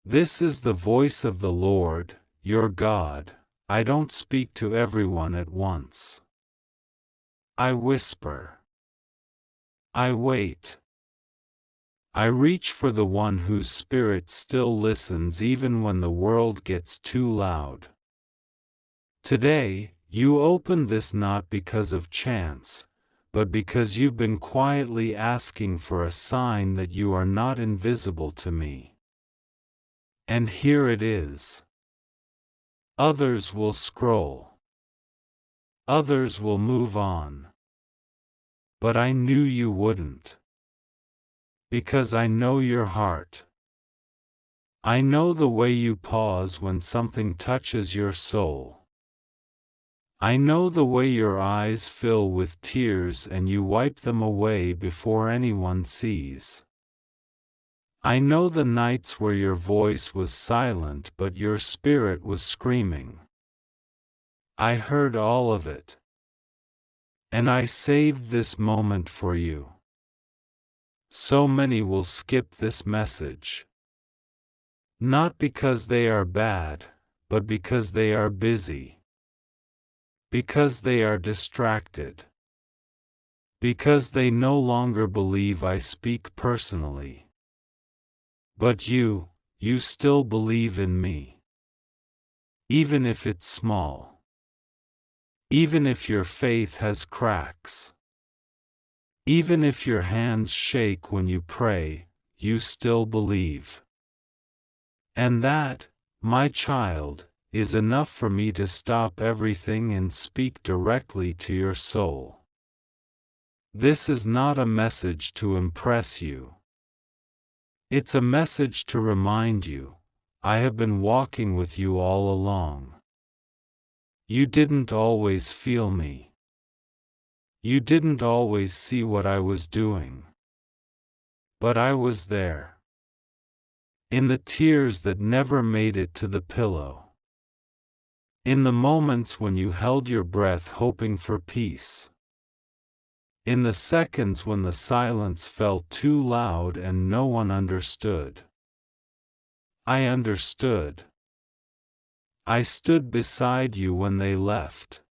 This is the voice of the Lord, your God. I don't speak to everyone at once. I whisper. I wait. I reach for the one whose spirit still listens even when the world gets too loud. Today, you open this not because of chance, but because you've been quietly asking for a sign that you are not invisible to me. And here it is. Others will scroll. Others will move on. But I knew you wouldn't. Because I know your heart. I know the way you pause when something touches your soul. I know the way your eyes fill with tears and you wipe them away before anyone sees. I know the nights where your voice was silent but your spirit was screaming. I heard all of it. And I saved this moment for you. So many will skip this message. Not because they are bad, but because they are busy. Because they are distracted. Because they no longer believe I speak personally. But you still believe in me. Even if it's small. Even if your faith has cracks. Even if your hands shake when you pray, you still believe. And that, my child, is enough for me to stop everything and speak directly to your soul. This is not a message to impress you. It's a message to remind you, I have been walking with you all along. You didn't always feel me. You didn't always see what I was doing. But I was there. In the tears that never made it to the pillow. In the moments when you held your breath hoping for peace. In the seconds when the silence felt too loud and no one understood. I understood. I stood beside you when they left.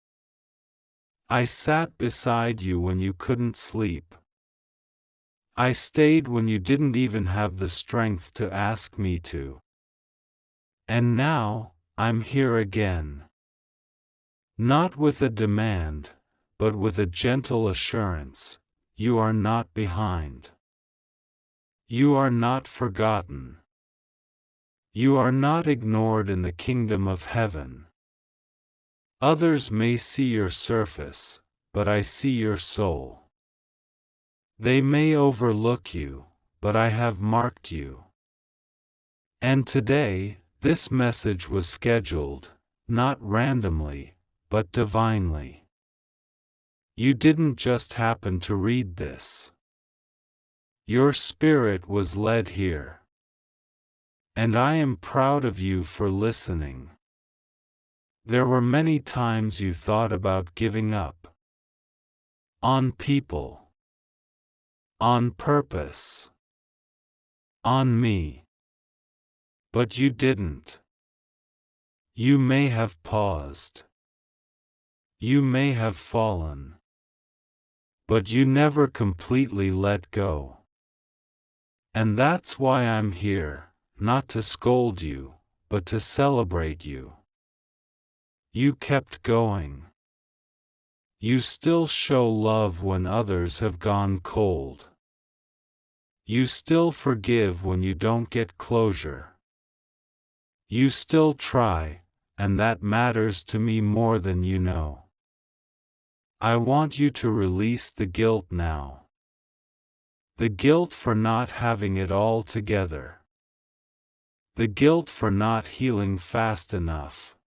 I sat beside you when you couldn't sleep. I stayed when you didn't even have the strength to ask me to. And now, I'm here again. Not with a demand, but with a gentle assurance, you are not behind. You are not forgotten. You are not ignored in the kingdom of heaven. Others may see your surface, but I see your soul. They may overlook you, but I have marked you. And today, this message was scheduled, not randomly, but divinely. You didn't just happen to read this. Your spirit was led here. And I am proud of you for listening. There were many times you thought about giving up. On people. On purpose. On me. But you didn't. You may have paused. You may have fallen. But you never completely let go. And that's why I'm here, not to scold you, but to celebrate you. You kept going. You still show love when others have gone cold. You still forgive when you don't get closure. You still try, and that matters to me more than you know. I want you to release the guilt now. The guilt for not having it all together. The guilt for not healing fast enough.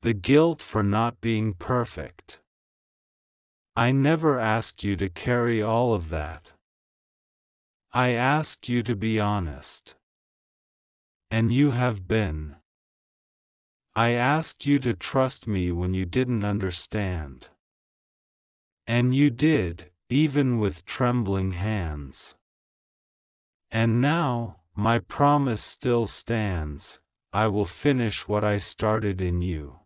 The guilt for not being perfect. I never asked you to carry all of that. I asked you to be honest. And you have been. I asked you to trust me when you didn't understand. And you did, even with trembling hands. And now, my promise still stands, I will finish what I started in you.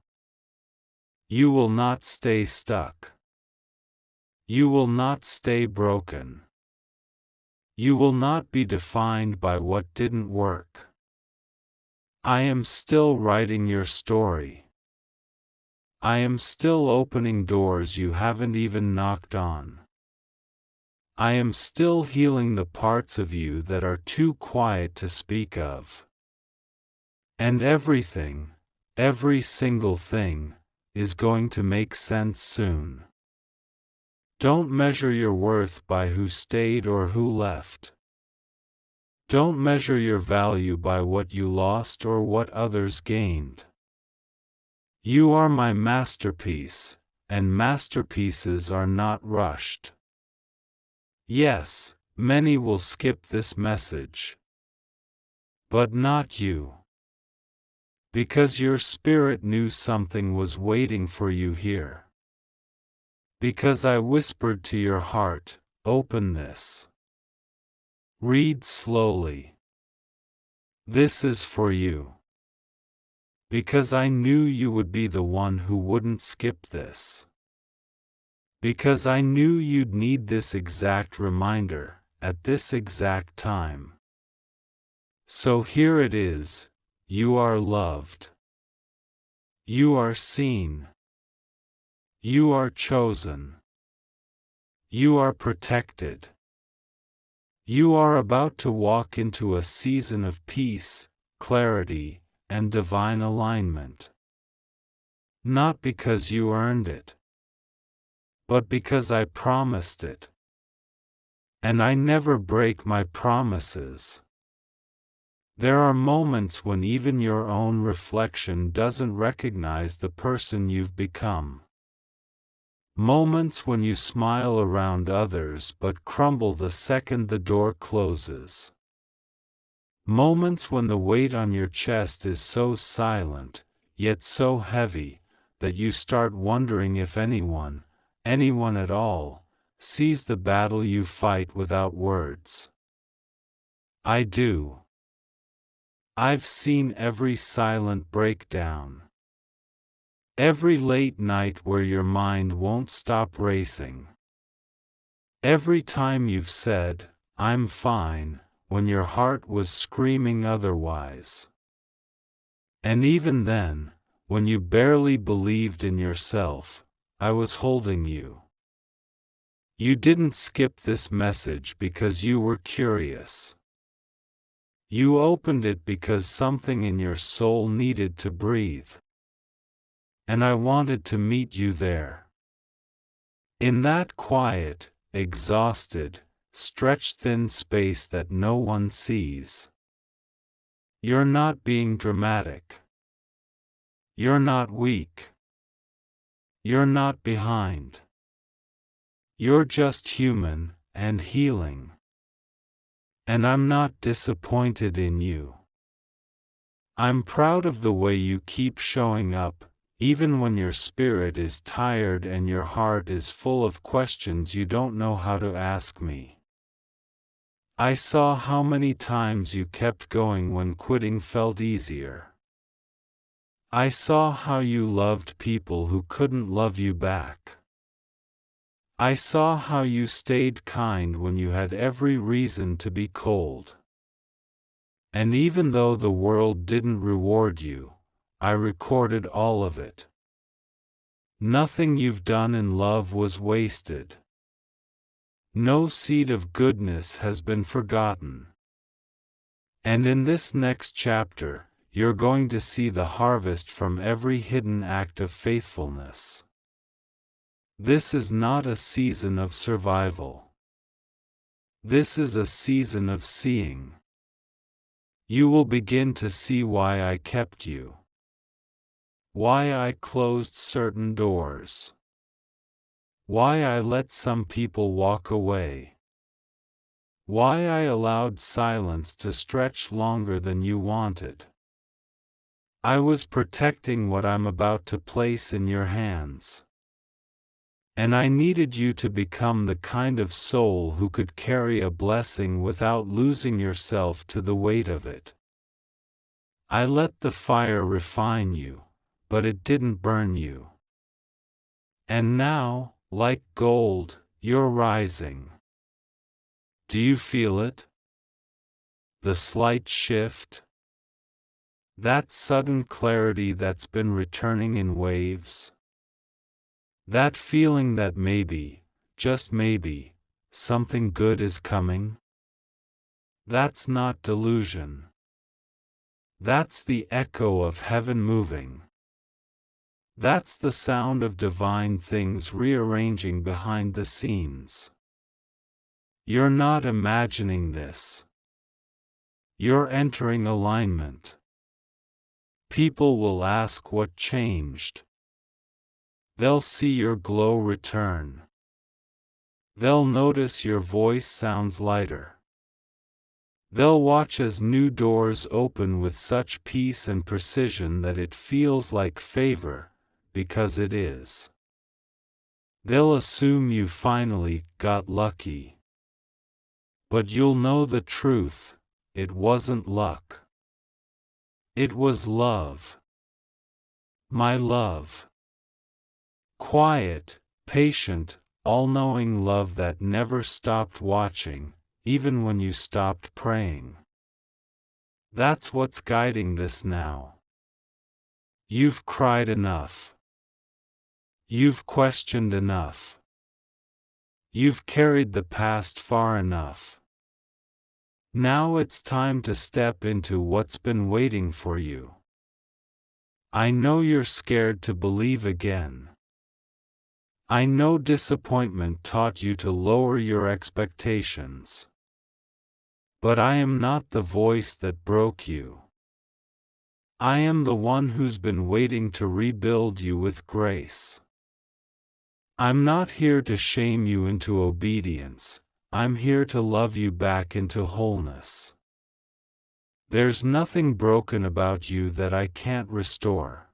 You will not stay stuck. You will not stay broken. You will not be defined by what didn't work. I am still writing your story. I am still opening doors you haven't even knocked on. I am still healing the parts of you that are too quiet to speak of. And everything, every single thing, is going to make sense soon. Don't measure your worth by who stayed or who left. Don't measure your value by what you lost or what others gained. You are my masterpiece, and masterpieces are not rushed. Yes, many will skip this message. But not you. Because your spirit knew something was waiting for you here. Because I whispered to your heart, open this. Read slowly. This is for you. Because I knew you would be the one who wouldn't skip this. Because I knew you'd need this exact reminder, at this exact time. So here it is, you are loved. You are seen. You are chosen. You are protected. You are about to walk into a season of peace, clarity, and divine alignment. Not because you earned it, but because I promised it. And I never break my promises. There are moments when even your own reflection doesn't recognize the person you've become. Moments when you smile around others but crumble the second the door closes. Moments when the weight on your chest is so silent, yet so heavy, that you start wondering if anyone at all, sees the battle you fight without words. I do. I've seen every silent breakdown. Every late night where your mind won't stop racing. Every time you've said, I'm fine, when your heart was screaming otherwise. And even then, when you barely believed in yourself, I was holding you. You didn't skip this message because you were curious. You opened it because something in your soul needed to breathe. And I wanted to meet you there. In that quiet, exhausted, stretched thin space that no one sees. You're not being dramatic. You're not weak. You're not behind. You're just human, and healing. And I'm not disappointed in you. I'm proud of the way you keep showing up, even when your spirit is tired and your heart is full of questions you don't know how to ask me. I saw how many times you kept going when quitting felt easier. I saw how you loved people who couldn't love you back. I saw how you stayed kind when you had every reason to be cold. And even though the world didn't reward you, I recorded all of it. Nothing you've done in love was wasted. No seed of goodness has been forgotten. And in this next chapter, you're going to see the harvest from every hidden act of faithfulness. This is not a season of survival. This is a season of seeing. You will begin to see why I kept you. Why I closed certain doors. Why I let some people walk away. Why I allowed silence to stretch longer than you wanted. I was protecting what I'm about to place in your hands. And I needed you to become the kind of soul who could carry a blessing without losing yourself to the weight of it. I let the fire refine you, but it didn't burn you. And now, like gold, you're rising. Do you feel it? The slight shift? That sudden clarity that's been returning in waves? That feeling that maybe, just maybe, something good is coming? That's not delusion. That's the echo of heaven moving. That's the sound of divine things rearranging behind the scenes. You're not imagining this. You're entering alignment. People will ask what changed. They'll see your glow return. They'll notice your voice sounds lighter. They'll watch as new doors open with such peace and precision that it feels like favor, because it is. They'll assume you finally got lucky. But you'll know the truth, it wasn't luck. It was love. My love. Quiet, patient, all-knowing love that never stopped watching, even when you stopped praying. That's what's guiding this now. You've cried enough. You've questioned enough. You've carried the past far enough. Now it's time to step into what's been waiting for you. I know you're scared to believe again. I know disappointment taught you to lower your expectations. But I am not the voice that broke you. I am the one who's been waiting to rebuild you with grace. I'm not here to shame you into obedience, I'm here to love you back into wholeness. There's nothing broken about you that I can't restore.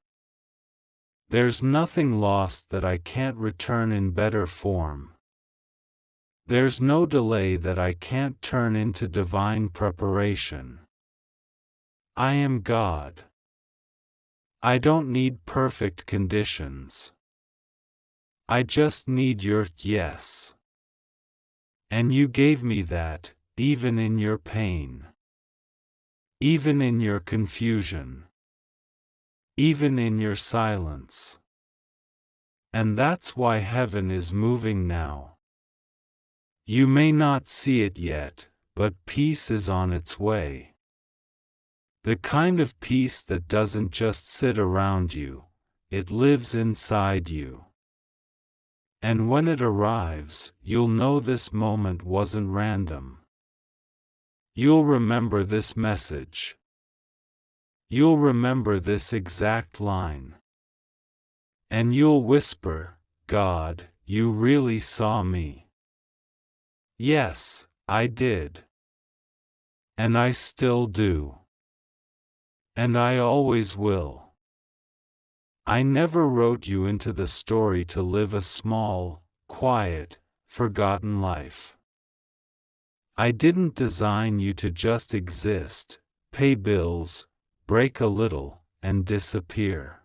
There's nothing lost that I can't return in better form. There's no delay that I can't turn into divine preparation. I am God. I don't need perfect conditions. I just need your yes. And you gave me that, even in your pain. Even in your confusion. Even in your silence. And that's why heaven is moving now. You may not see it yet, but peace is on its way. The kind of peace that doesn't just sit around you, it lives inside you. And when it arrives, you'll know this moment wasn't random. You'll remember this message. You'll remember this exact line. And you'll whisper, God, you really saw me. Yes, I did. And I still do. And I always will. I never wrote you into the story to live a small, quiet, forgotten life. I didn't design you to just exist, pay bills, break a little, and disappear.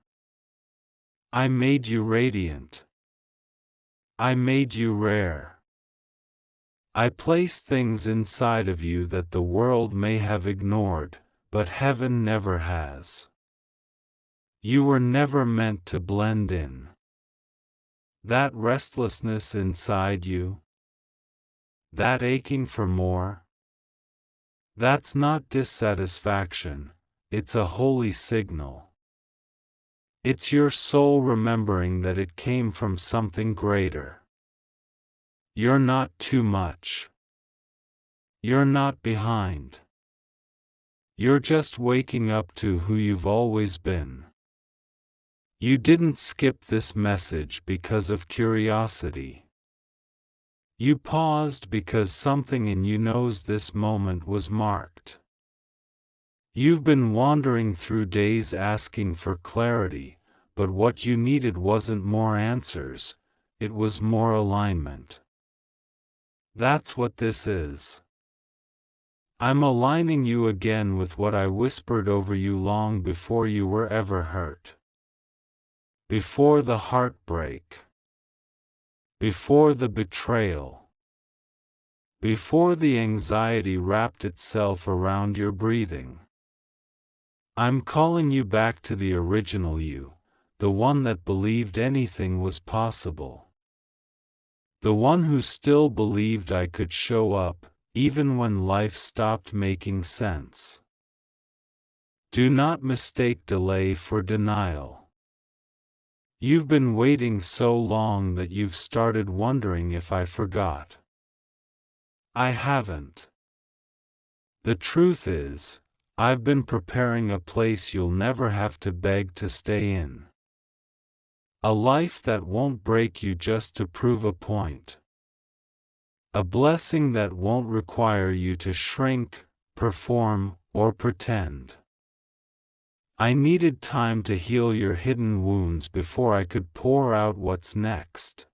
I made you radiant. I made you rare. I placed things inside of you that the world may have ignored, but heaven never has. You were never meant to blend in. That restlessness inside you, that aching for more, that's not dissatisfaction, it's a holy signal. It's your soul remembering that it came from something greater. You're not too much. You're not behind. You're just waking up to who you've always been. You didn't skip this message because of curiosity. You paused because something in you knows this moment was marked. You've been wandering through days asking for clarity, but what you needed wasn't more answers, it was more alignment. That's what this is. I'm aligning you again with what I whispered over you long before you were ever hurt. Before the heartbreak. Before the betrayal. Before the anxiety wrapped itself around your breathing. I'm calling you back to the original you, the one that believed anything was possible. The one who still believed I could show up, even when life stopped making sense. Do not mistake delay for denial. You've been waiting so long that you've started wondering if I forgot. I haven't. The truth is, I've been preparing a place you'll never have to beg to stay in. A life that won't break you just to prove a point. A blessing that won't require you to shrink, perform, or pretend. I needed time to heal your hidden wounds before I could pour out what's next.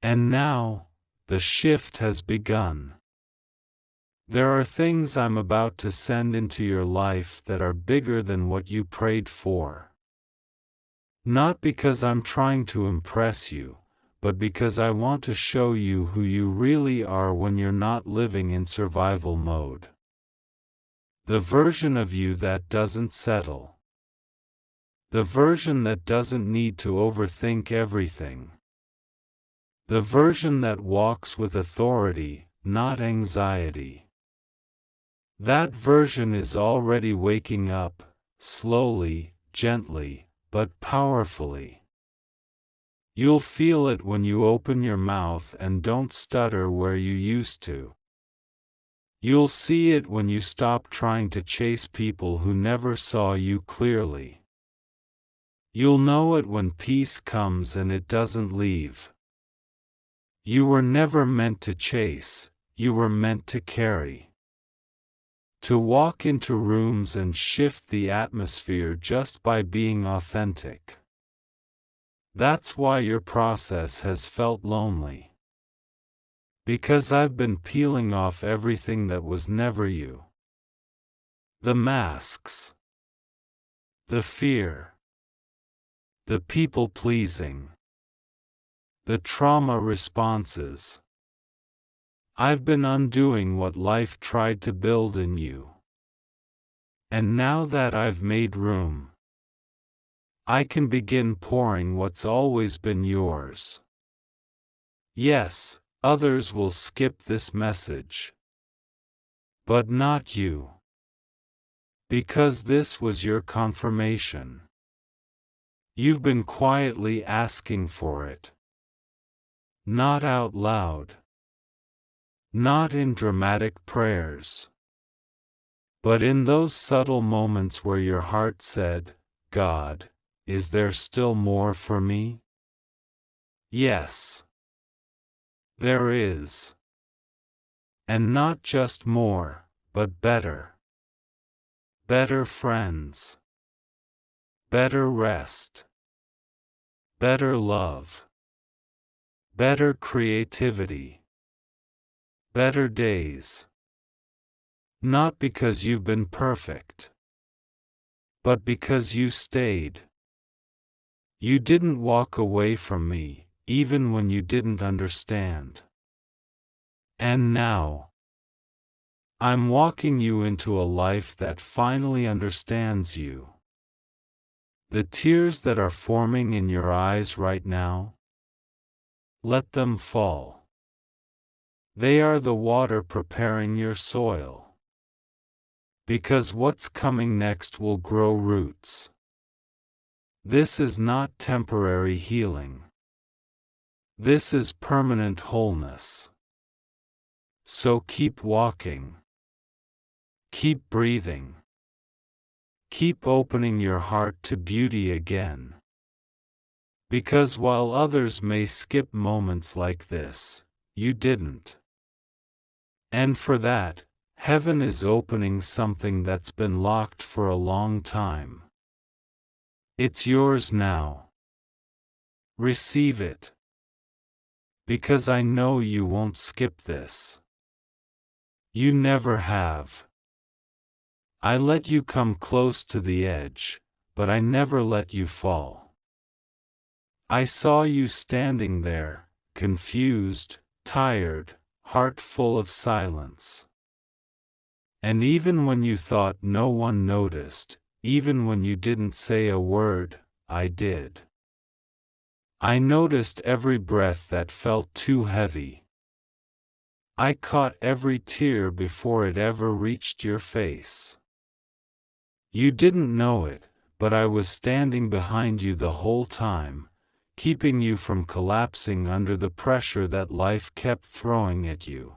And now, the shift has begun. There are things I'm about to send into your life that are bigger than what you prayed for. Not because I'm trying to impress you, but because I want to show you who you really are when you're not living in survival mode. The version of you that doesn't settle. The version that doesn't need to overthink everything. The version that walks with authority, not anxiety. That version is already waking up, slowly, gently, but powerfully. You'll feel it when you open your mouth and don't stutter where you used to. You'll see it when you stop trying to chase people who never saw you clearly. You'll know it when peace comes and it doesn't leave. You were never meant to chase, you were meant to carry. To walk into rooms and shift the atmosphere just by being authentic. That's why your process has felt lonely. Because I've been peeling off everything that was never you. The masks. The fear. The people-pleasing. The trauma responses. I've been undoing what life tried to build in you. And now that I've made room, I can begin pouring what's always been yours. Yes, others will skip this message. But not you. Because this was your confirmation. You've been quietly asking for it. Not out loud. Not in dramatic prayers. But in those subtle moments where your heart said, God, is there still more for me? Yes. There is. And not just more, but better. Better friends. Better rest. Better love. Better creativity. Better days. Not because you've been perfect, but because you stayed. You didn't walk away from me, even when you didn't understand. And now, I'm walking you into a life that finally understands you. The tears that are forming in your eyes right now, let them fall. They are the water preparing your soil. Because what's coming next will grow roots. This is not temporary healing. This is permanent wholeness. So keep walking. Keep breathing. Keep opening your heart to beauty again. Because while others may skip moments like this, you didn't. And for that, heaven is opening something that's been locked for a long time. It's yours now. Receive it. because I know you won't skip this. You never have. I let you come close to the edge, but I never let you fall. I saw you standing there, confused, tired, heart full of silence. And even when you thought no one noticed, even when you didn't say a word, I did. I noticed every breath that felt too heavy. I caught every tear before it ever reached your face. You didn't know it, but I was standing behind you the whole time, keeping you from collapsing under the pressure that life kept throwing at you.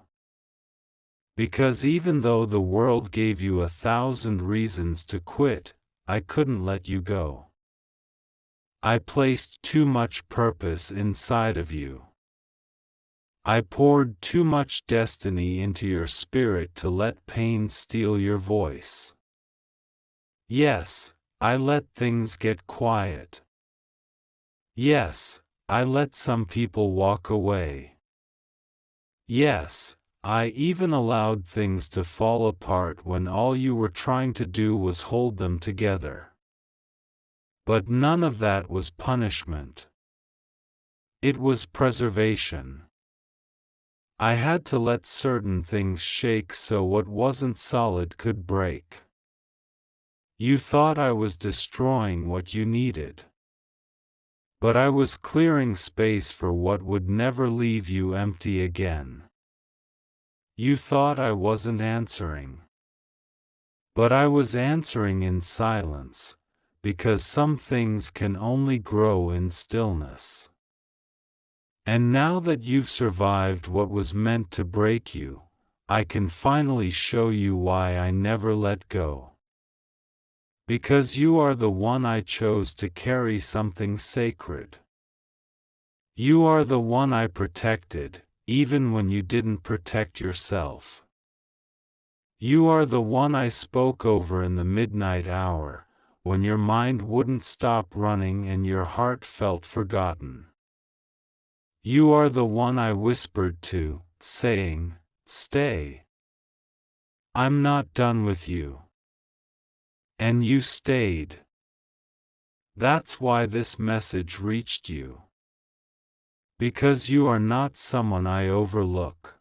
Because even though the world gave you 1,000 reasons to quit, I couldn't let you go. I placed too much purpose inside of you. I poured too much destiny into your spirit to let pain steal your voice. Yes, I let things get quiet. Yes, I let some people walk away. Yes, I even allowed things to fall apart when all you were trying to do was hold them together. But none of that was punishment. It was preservation. I had to let certain things shake so what wasn't solid could break. You thought I was destroying what you needed. But I was clearing space for what would never leave you empty again. You thought I wasn't answering. But I was answering in silence, because some things can only grow in stillness. And now that you've survived what was meant to break you, I can finally show you why I never let go. Because you are the one I chose to carry something sacred. You are the one I protected, even when you didn't protect yourself. You are the one I spoke over in the midnight hour, when your mind wouldn't stop running and your heart felt forgotten. You are the one I whispered to, saying, "Stay. I'm not done with you." And you stayed. That's why this message reached you. Because you are not someone I overlook.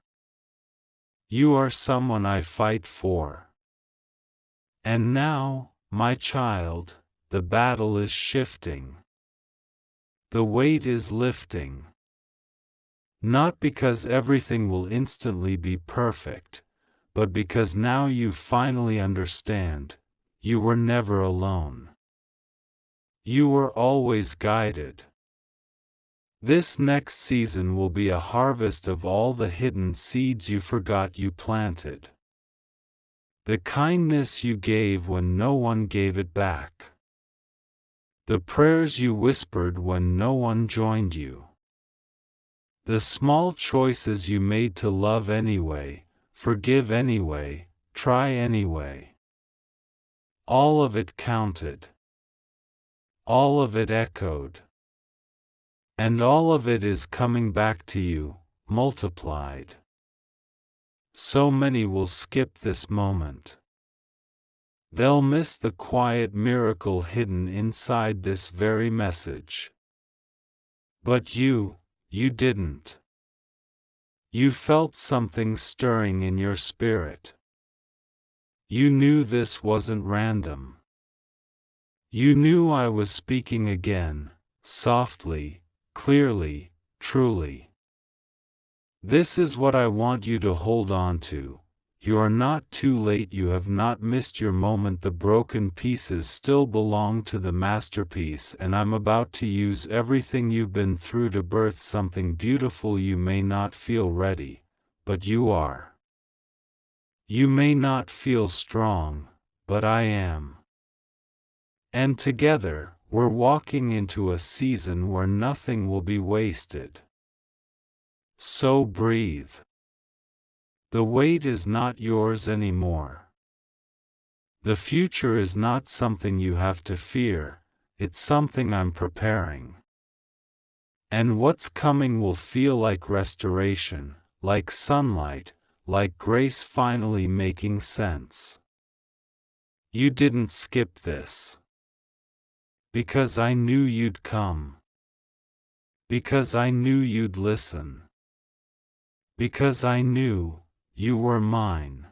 You are someone I fight for. And now, my child, the battle is shifting. The weight is lifting. Not because everything will instantly be perfect, but because now you finally understand, you were never alone. You were always guided. This next season will be a harvest of all the hidden seeds you forgot you planted. The kindness you gave when no one gave it back. The prayers you whispered when no one joined you. The small choices you made to love anyway, forgive anyway, try anyway. All of it counted. All of it echoed. And all of it is coming back to you, multiplied. So many will skip this moment. They'll miss the quiet miracle hidden inside this very message. But you didn't. You felt something stirring in your spirit. You knew this wasn't random. You knew I was speaking again, softly, clearly, truly. This is what I want you to hold on to. You are not too late, you have not missed your moment. The broken pieces still belong to the masterpiece, and I'm about to use everything you've been through to birth something beautiful. You may not feel ready, but you are. You may not feel strong, but I am. And together, we're walking into a season where nothing will be wasted. So breathe. The weight is not yours anymore. The future is not something you have to fear, it's something I'm preparing. And what's coming will feel like restoration, like sunlight, like grace finally making sense. You didn't skip this. Because I knew you'd come. Because I knew you'd listen. Because I knew you were mine.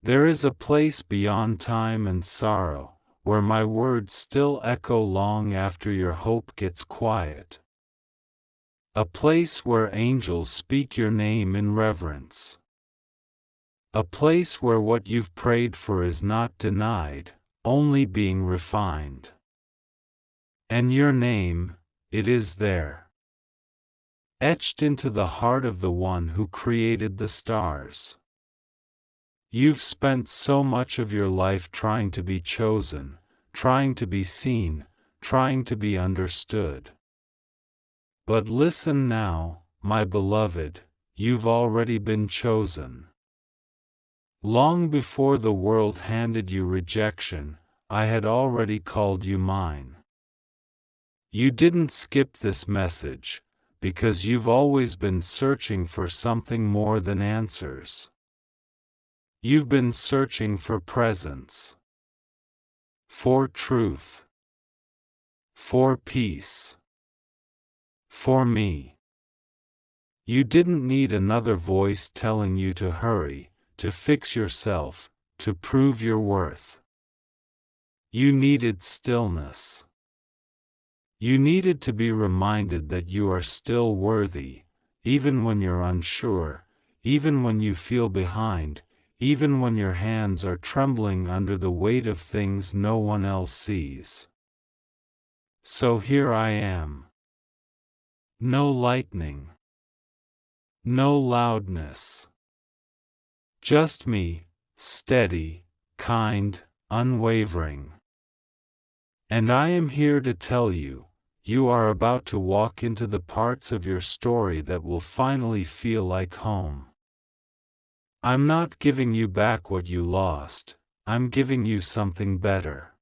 There is a place beyond time and sorrow, where my words still echo long after your hope gets quiet. A place where angels speak your name in reverence. A place where what you've prayed for is not denied, only being refined. And your name, it is there. Etched into the heart of the one who created the stars. You've spent so much of your life trying to be chosen, trying to be seen, trying to be understood. But listen now, my beloved, you've already been chosen. Long before the world handed you rejection, I had already called you mine. You didn't skip this message, because you've always been searching for something more than answers. You've been searching for presence, for truth, for peace, for me. You didn't need another voice telling you to hurry, to fix yourself, to prove your worth. You needed stillness. You needed to be reminded that you are still worthy, even when you're unsure, even when you feel behind, even when your hands are trembling under the weight of things no one else sees. So here I am. No lightning. No loudness. Just me, steady, kind, unwavering. And I am here to tell you, you are about to walk into the parts of your story that will finally feel like home. I'm not giving you back what you lost, I'm giving you something better.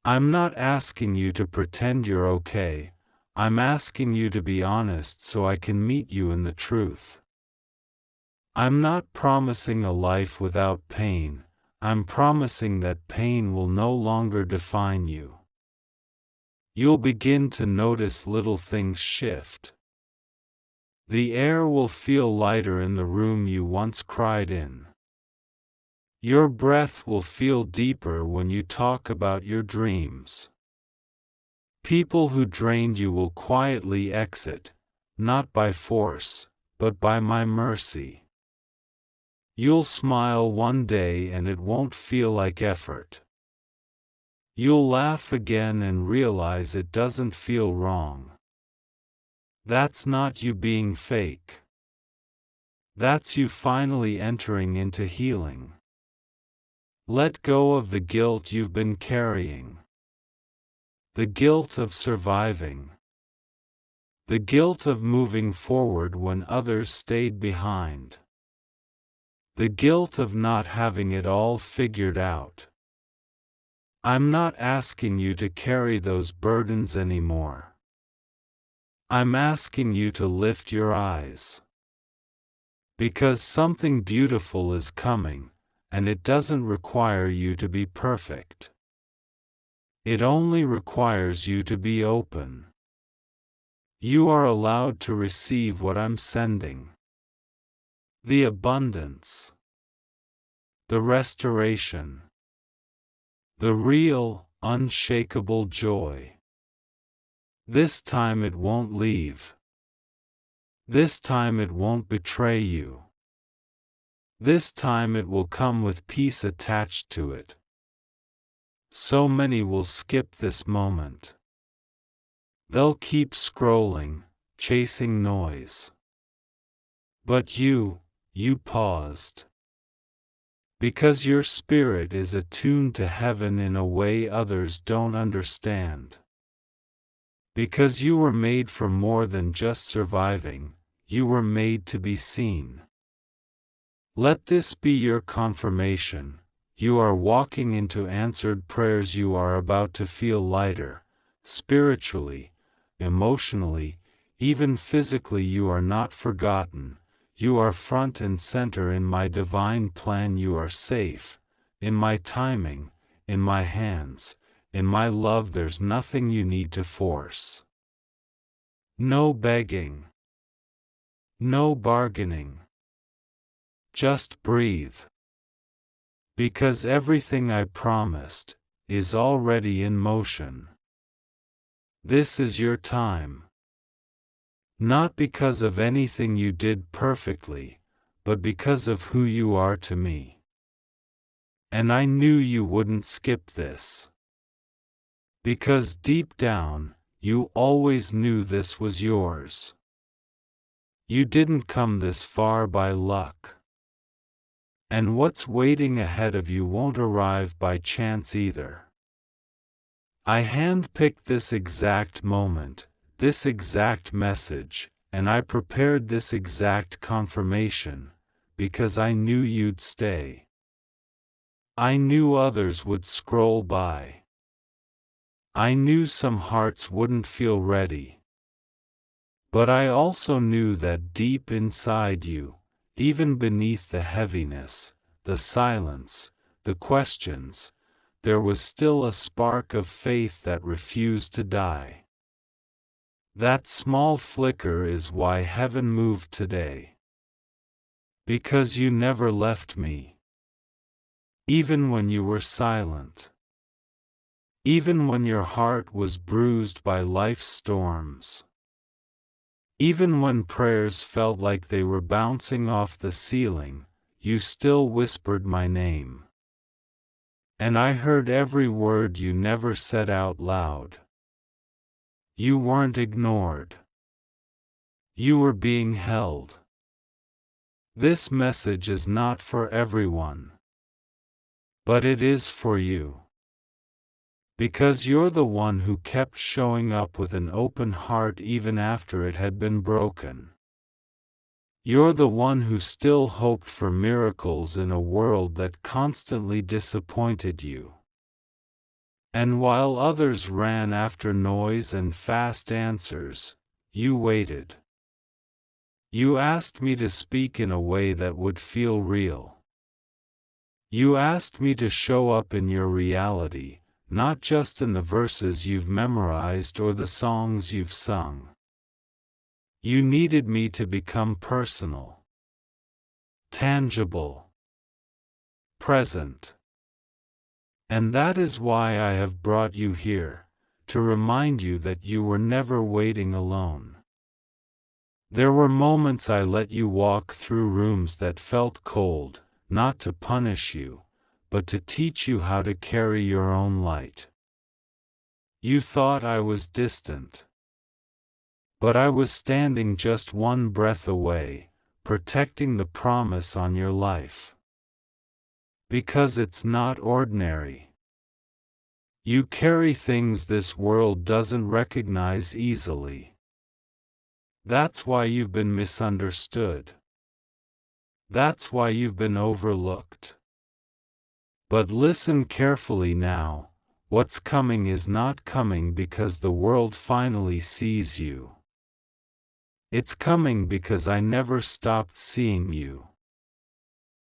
I'm not asking you to pretend you're okay, I'm asking you to be honest so I can meet you in the truth. I'm not promising a life without pain, I'm promising that pain will no longer define you. You'll begin to notice little things shift. The air will feel lighter in the room you once cried in. Your breath will feel deeper when you talk about your dreams. People who drained you will quietly exit, not by force, but by my mercy. You'll smile one day and it won't feel like effort. You'll laugh again and realize it doesn't feel wrong. That's not you being fake. That's you finally entering into healing. Let go of the guilt you've been carrying. The guilt of surviving. The guilt of moving forward when others stayed behind. The guilt of not having it all figured out. I'm not asking you to carry those burdens anymore. I'm asking you to lift your eyes. Because something beautiful is coming, and it doesn't require you to be perfect. It only requires you to be open. You are allowed to receive what I'm sending. The abundance. The restoration. The real, unshakable joy. This time it won't leave. This time it won't betray you. This time it will come with peace attached to it. So many will skip this moment. They'll keep scrolling, chasing noise. But you paused. Because your spirit is attuned to heaven in a way others don't understand. Because you were made for more than just surviving, you were made to be seen. Let this be your confirmation. You are walking into answered prayers. You are about to feel lighter, spiritually, emotionally, even physically. You are not forgotten. You are front and center in my divine plan. You are safe, in my timing, in my hands, in my love. There's nothing you need to force. No begging. No bargaining. Just breathe. Because everything I promised is already in motion. This is your time. Not because of anything you did perfectly, but because of who you are to me. And I knew you wouldn't skip this. Because deep down, you always knew this was yours. You didn't come this far by luck. And what's waiting ahead of you won't arrive by chance either. I handpicked this exact moment, this exact message, and I prepared this exact confirmation, because I knew you'd stay. I knew others would scroll by. I knew some hearts wouldn't feel ready. But I also knew that deep inside you, even beneath the heaviness, the silence, the questions, there was still a spark of faith that refused to die. That small flicker is why heaven moved today. Because you never left me. Even when you were silent. Even when your heart was bruised by life's storms. Even when prayers felt like they were bouncing off the ceiling, you still whispered my name. And I heard every word you never said out loud. You weren't ignored. You were being held. This message is not for everyone. But it is for you. Because you're the one who kept showing up with an open heart even after it had been broken. You're the one who still hoped for miracles in a world that constantly disappointed you. And while others ran after noise and fast answers, you waited. You asked me to speak in a way that would feel real. You asked me to show up in your reality, not just in the verses you've memorized or the songs you've sung. You needed me to become personal, tangible, present. And that is why I have brought you here, to remind you that you were never waiting alone. There were moments I let you walk through rooms that felt cold, not to punish you, but to teach you how to carry your own light. You thought I was distant. But I was standing just one breath away, protecting the promise on your life. Because it's not ordinary. You carry things this world doesn't recognize easily. That's why you've been misunderstood. That's why you've been overlooked. But listen carefully now, what's coming is not coming because the world finally sees you. It's coming because I never stopped seeing you.